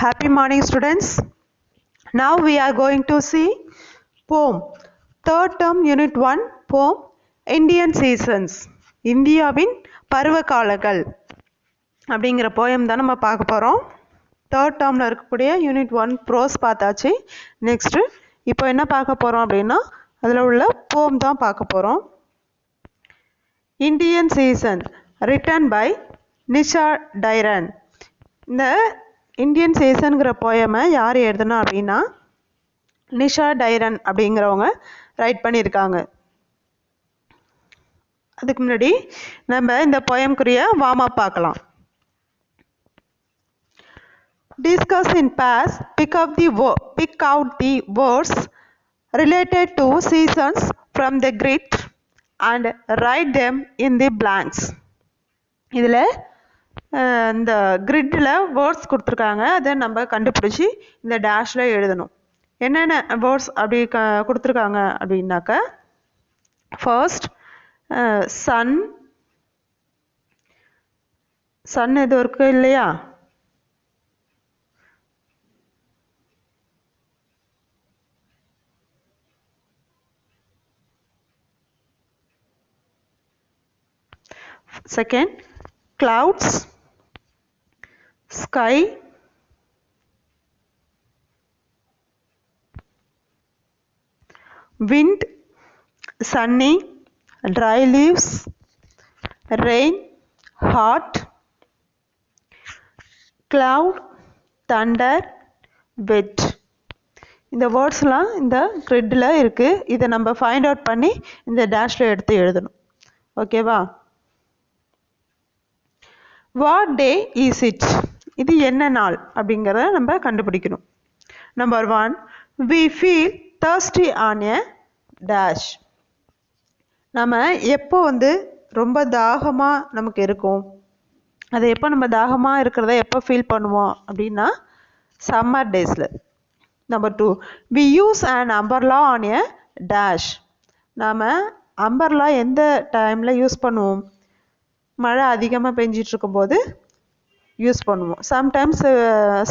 Happy morning, students. Now we are going to see poem. Third term, Unit 1, poem Indian Seasons. இந்தியாவின் பருவகாலங்கள் அப்படிங்கிற poem தான் நம்ம பார்க்க போகிறோம். தேர்ட் டேர்மில் இருக்கக்கூடிய யூனிட் 1 ப்ரோஸ் பார்த்தாச்சு. நெக்ஸ்ட்டு இப்போ என்ன பார்க்க போகிறோம் அப்படின்னா அதில் உள்ள போம் தான் பார்க்க போகிறோம். Indian season written by Nisha டைரன். இந்த இந்தியன் சீசனுங்கிற போயமை யார் எழுதுனா அப்படின்னா நிஷா டைரன் அப்படிங்கிறவங்க ரைட் பண்ணியிருக்காங்க. அதுக்கு முன்னாடி நம்ம இந்த போயம்குரிய வார்ம் அப் பார்க்கலாம். Discuss in past, pick out the words related to seasons from the grid and write them in the blanks. இதில் இந்த கிரிட்டில் வேர்ட்ஸ் கொடுத்துருக்காங்க, அதை நம்ம கண்டுபிடிச்சி இந்த டேஷில் எழுதணும். என்னென்ன வேர்ட்ஸ் அப்படி கொடுத்துருக்காங்க அப்படின்னாக்க, ஃபர்ஸ்ட் சன் எது இருக்கு இல்லையா, second clouds, sky, wind, sunny, dry leaves, rain, hot, cloud, thunder, wet. இந்த வேர்ட்ஸ்லாம் இந்த கிரிட்டில் இருக்குது. இதை நம்ம ஃபைண்ட் அவுட் பண்ணி இந்த டேஷில் எடுத்து எழுதணும். ஓகேவா? வாட் டே இஸ் இட், இது என்ன நாள் அப்படிங்கிறத நம்ம கண்டுபிடிக்கணும். Number 1, we feel thirsty on a dash. நம்ம எப்போ ரொம்ப தாகமாக நமக்கு இருக்கும், அதை எப்போ நம்ம தாகமாக இருக்கிறத எப்போ ஃபீல் பண்ணுவோம் அப்படின்னா சம்மர் டேஸில். Number 2, we use an umbrella on a dash. நாம் அம்பர்லா எந்த டைமில் யூஸ் பண்ணுவோம், மழை அதிகமாக பெஞ்சிட்டு இருக்கும்போது யூஸ் பண்ணுவோம். சம்டைம்ஸ்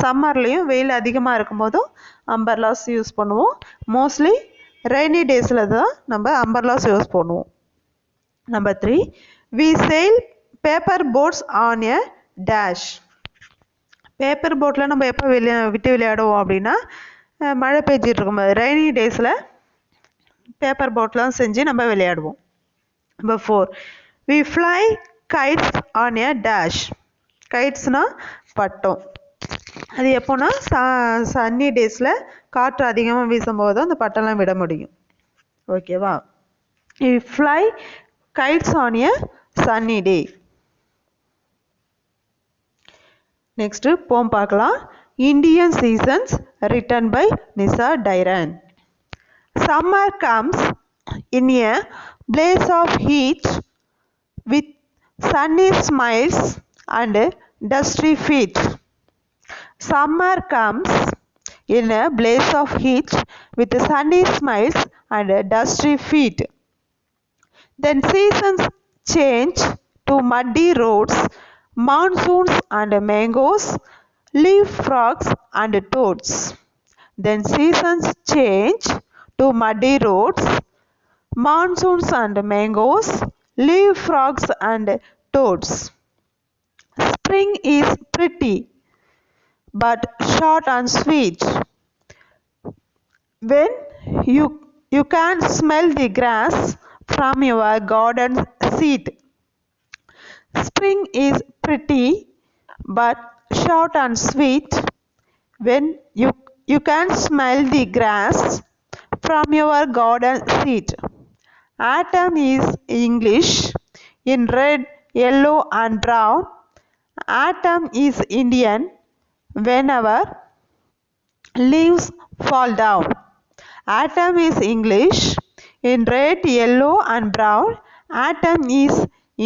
சம்மர்லேயும் வெயில் அதிகமாக இருக்கும்போதும் அம்பர்லாஸ் யூஸ் பண்ணுவோம். மோஸ்ட்லி ரெய்னி டேஸில் தான் நம்ம அம்பர்லாஸ் யூஸ் பண்ணுவோம். Number 3, we sail paper boats on a dash. Paper போட்டில் நம்ம எப்போ விட்டு விளையாடுவோம் அப்படின்னா மழை பெஞ்சிட்டு இருக்கும்போது ரெய்னி டேஸில் பேப்பர் போட்லாம் செஞ்சு நம்ம விளையாடுவோம். Number 4, we fly kites on a dash. கைட்ஸ்னால் பட்டம். அது எப்போனா சன்னி டேஸில் காற்று அதிகமாக வீசும்போது அந்த பட்டம்லாம் விட முடியும். ஓகேவா? we fly kites on a sunny day. Next poem பார்க்கலாம். Indian seasons written by Nisha டைரன். Summer comes in a blaze of heat with sunny smiles and dusty feet. Summer comes in a blaze of heat with sunny smiles and dusty feet. Then seasons change to muddy roads, monsoons and mangoes, leaf frogs and toads. Then seasons change to muddy roads, monsoons and mangoes, leaf frogs and toads. Spring is pretty but short and sweet. When you can smell the grass from your garden seat. Spring is pretty but short and sweet. When you can smell the grass from your garden seat. Autumn is English in red, yellow and brown. Autumn is Indian whenever leaves fall down. Autumn is English in red, yellow and brown. Autumn is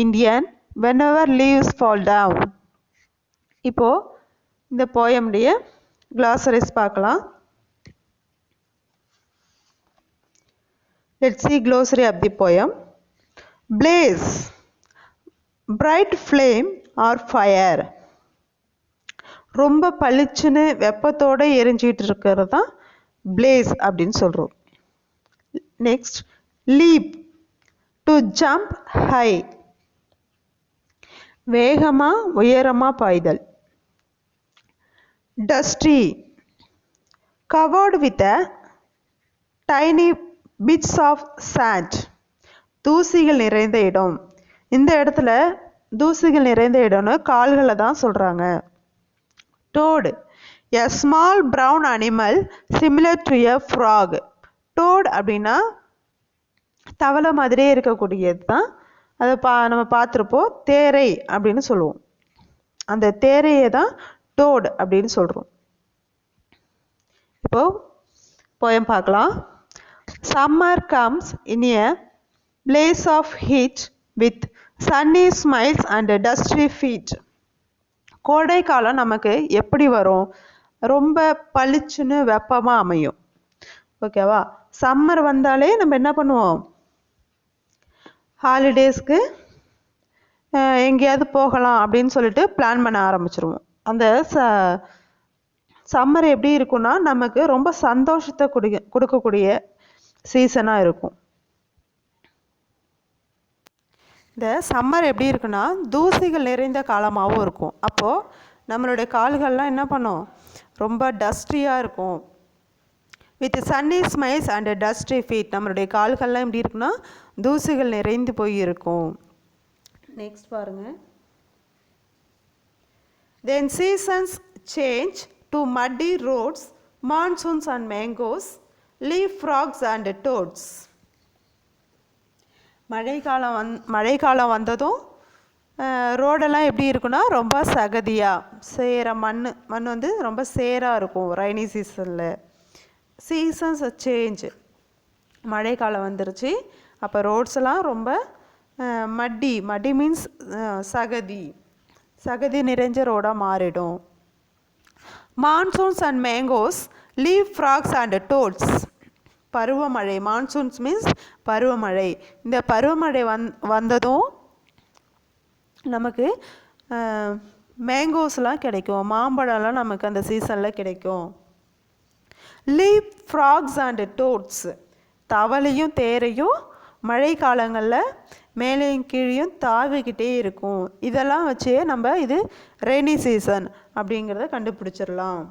Indian whenever leaves fall down. இப்போ இந்த போயமுடைய glossaries பார்க்கலாம். Let's see glossary of the poem. Blaze, bright flame or fire. ரொம்ப பளிச்சுன்னு வெப்பத்தோடு எரிஞ்சிட்டு இருக்கிறது தான் place அப்படின்னு சொல்கிறோம். Next leap, to jump high, வேகமாக உயரமாக பாய்தல். Dusty, covered with a tiny bits of sand, தூசிகள் நிறைந்த இடம். இந்த இடத்துல தூசிகள் நிறைந்த இடம்னு கால்களை தான் சொல்கிறாங்க. toad, a small brown animal similar to a frog. toad அப்படின்னா தவளை மாதிரியே இருக்கக்கூடியது தான். அதை நம்ம பார்த்துருப்போம், தேரை அப்படின்னு சொல்லுவோம். அந்த தேரையை தான் toad அப்படின்னு சொல்கிறோம். இப்போ poem பார்க்கலாம். Summer comes in a blaze of heat with sunny smiles and dusty feet. கோடை காலம் நமக்கு எப்படி வரும்? ரொம்ப பளிச்சுன்னு வெப்பமாக அமையும். ஓகேவா? சம்மர் வந்தாலே நம்ம என்ன பண்ணுவோம்? ஹாலிடேஸ்க்கு எங்கேயாவது போகலாம் அப்படின்னு சொல்லிட்டு பிளான் பண்ண ஆரம்பிச்சிருவோம். அந்த சம்மர் எப்படி இருக்குன்னா நமக்கு ரொம்ப சந்தோஷத்தை கொடுக்கக்கூடிய சீசனாக இருக்கும். இந்த சம்மர் எப்படி இருக்குன்னா தூசிகள் நிறைந்த காலமாகவும் இருக்கும். அப்போது நம்மளுடைய கால்கள்லாம் என்ன பண்ணும்? ரொம்ப டஸ்டியாக இருக்கும். With sunny smiles and dusty feet, நம்மளுடைய கால்கள்லாம் எப்படி இருக்குன்னா தூசிகள் நிறைந்து போய் இருக்கும். நெக்ஸ்ட் பாருங்கள். Then seasons change to muddy roads, monsoons and mangoes, leaf frogs and toads. மழைக்காலம் வந்ததும் ரோடெல்லாம் எப்படி இருக்குன்னா ரொம்ப சகதியாக மண் வந்து ரொம்ப சேராக இருக்கும் ரைனி சீசனில். சீசன்ஸ் சேஞ்ச், மழைக்காலம் வந்துருச்சு, அப்போ ரோட்ஸ் எல்லாம் ரொம்ப மட்டி மீன்ஸ் சகதி நிறைஞ்ச ரோடாக மாறிடும். Monsoons and mangoes, leave frogs and toads. பருவமழை, மான்சூன்ஸ் மீன்ஸ் பருவமழை. இந்த பருவமழை வந்ததும் நமக்கு மேங்கோஸ்லாம் கிடைக்கும், மாம்பழம்லாம் நமக்கு அந்த சீசனில் கிடைக்கும். லீவ் ஃப்ராக்ஸ் அண்ட் டோட்ஸ், தவளையும் தேரையும் மழை காலங்களில் மேலேயும் கீழேயும் தாவிக்கிட்டே இருக்கும். இதெல்லாம் வச்சே நம்ம இது ரெய்னி சீசன் அப்படிங்கிறத கண்டுபிடிச்சிடலாம்.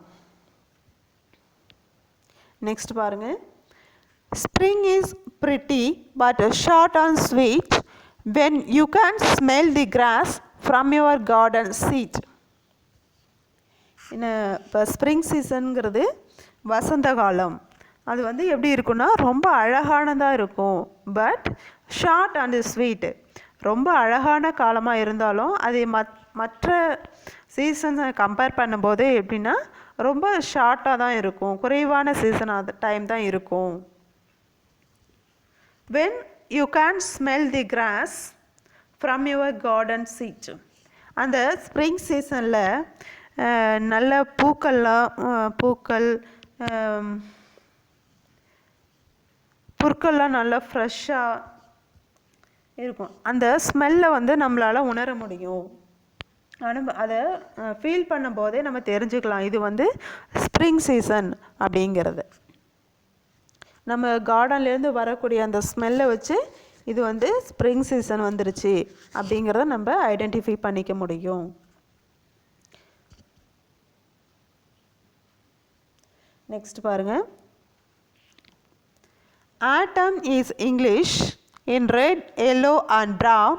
நெக்ஸ்ட் பாருங்கள். Spring is pretty but short and sweet when you can smell the grass from your garden seat. இப்போ ஸ்ப்ரிங் சீசனுங்கிறது வசந்த காலம். அது வந்து எப்படி இருக்குன்னா ரொம்ப அழகானதாக இருக்கும். பட் ஷார்ட் அண்ட் ஸ்வீட், ரொம்ப அழகான காலமாக இருந்தாலும் அது மற்ற சீசன்ஸை கம்பேர் பண்ணும்போது எப்படின்னா ரொம்ப ஷார்ட்டாக தான் இருக்கும், குறைவான சீசன் அது டைம் தான் இருக்கும். when you can smell the grass from your garden seat. அந்த ஸ்ப்ரிங் சீசனில் நல்ல புற்கள்லாம் நல்லா ஃப்ரெஷ்ஷாக இருக்கும். அந்த ஸ்மெல்லை வந்து நம்மளால் உணர முடியும். அதை ஃபீல் பண்ணும்போதே நம்ம தெரிஞ்சுக்கலாம் இது வந்து ஸ்ப்ரிங் சீசன் அப்படிங்கிறது. நம்ம கார்டன்லேருந்து வரக்கூடிய அந்த ஸ்மெல்லை வச்சு இது வந்து ஸ்ப்ரிங் சீசன் வந்துருச்சு அப்படிங்கிறத நம்ம ஐடென்டிஃபை பண்ணிக்க முடியும். நெக்ஸ்ட் பாருங்கள். Autumn is English in red, yellow and brown.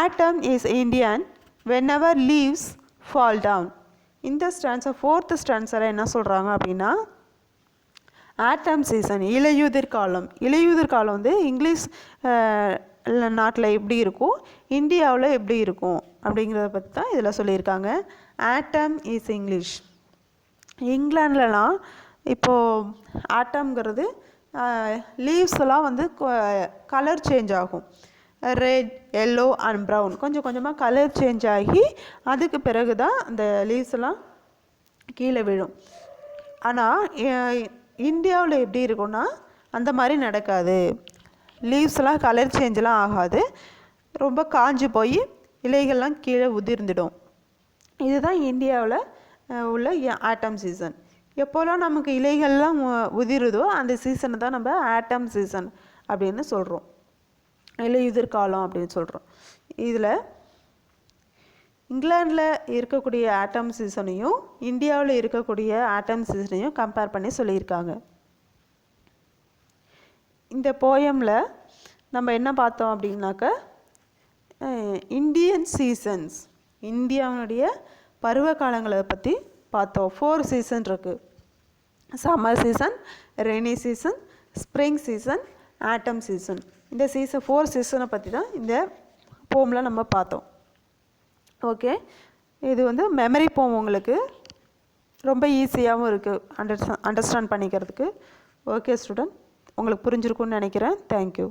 Autumn is Indian whenever leaves fall down. இந்த ஸ்டான்ஸை ஃபோர்த்து ஸ்டான்ஸில் என்ன சொல்கிறாங்க அப்படின்னா ஆட்டம் சீசன், இலையுதிர் காலம். இலையுதிர் காலம் வந்து இங்கிலீஷ் நாட்டில் எப்படி இருக்கும், இந்தியாவில் எப்படி இருக்கும் அப்படிங்கிறத பற்றி தான் இதில் சொல்லியிருக்காங்க. ஆட்டம் இஸ் இங்கிலீஷ். இங்கிலாண்ட்லலாம் இப்போது ஆட்டம்ங்கிறது லீவ்ஸ் எல்லாம் வந்து கலர் சேஞ்ச் ஆகும். ரெட், எல்லோ அண்ட் ப்ரௌன் கொஞ்சம் கொஞ்சமாக கலர் சேஞ்ச் ஆகி அதுக்கு பிறகு தான் அந்த லீவ்ஸ் எல்லாம் கீழே விழும். ஆனால் இந்தியாவில் எப்படி இருக்குன்னா அந்த மாதிரி நடக்காது. லீவ்ஸ்லாம் கலர் சேஞ்செலாம் ஆகாது, ரொம்ப காஞ்சி போய் இலைகள்லாம் கீழே உதிர்ந்துடும். இதுதான் இந்தியாவில் உள்ள ஆட்டம் சீசன். எப்போல்லாம் நமக்கு இலைகள்லாம் உதிருதோ அந்த சீசனை தான் நம்ம ஆட்டம் சீசன் அப்படின்னு சொல்கிறோம், இலையுதிர் காலம் அப்படின்னு சொல்கிறோம். இதில் இங்கிலாண்டில் இருக்கக்கூடிய ஆட்டம் சீசனையும் இந்தியாவில் இருக்கக்கூடிய ஆட்டம் சீசனையும் கம்பேர் பண்ணி சொல்லியிருக்காங்க. இந்த போயமில் நம்ம என்ன பார்த்தோம் அப்படின்னாக்க, இந்தியன் சீசன்ஸ், இந்தியாவுடைய பருவ காலங்களை பற்றி பார்த்தோம். 4 சீசன் இருக்குது. Summer season, rainy season, spring season, ஆட்டம் சீசன். இந்த 4 சீசனை பற்றி தான் இந்த போமில் நம்ம பார்த்தோம். ஓகே, இது மெமரி போம், உங்களுக்கு ரொம்ப ஈஸியாகவும் இருக்குது அண்டர்ஸ்டாண்ட் பண்ணிக்கிறதுக்கு. ஓகே ஸ்டூடெண்ட், உங்களுக்கு புரிஞ்சிருக்குன்னு நினைக்கிறேன். தேங்க்யூ.